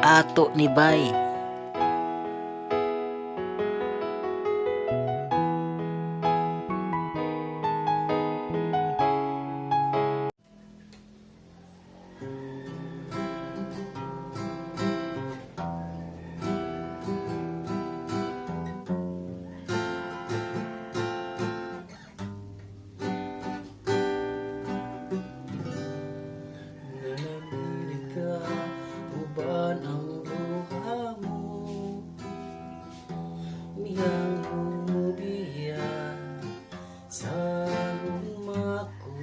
ato ni Bay. Nanamilig ka, uban ang luha mo, umiyang umubiya sa luma ko.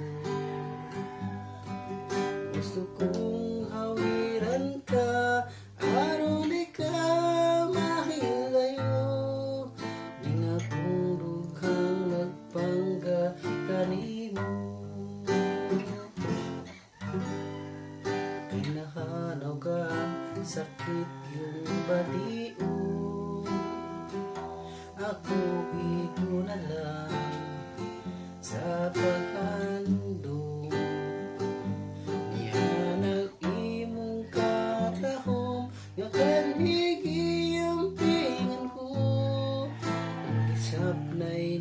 Gusto kong hawiran ka, aron di ka mahilayo. Di nga kong dughang nagpangga kanimo. Pinahanaw ka, sakit yung baliw. Ako ito na lang sa paghandong. Ihanag imong katahom, nga kanhigi ang pingan ko. Isap na'y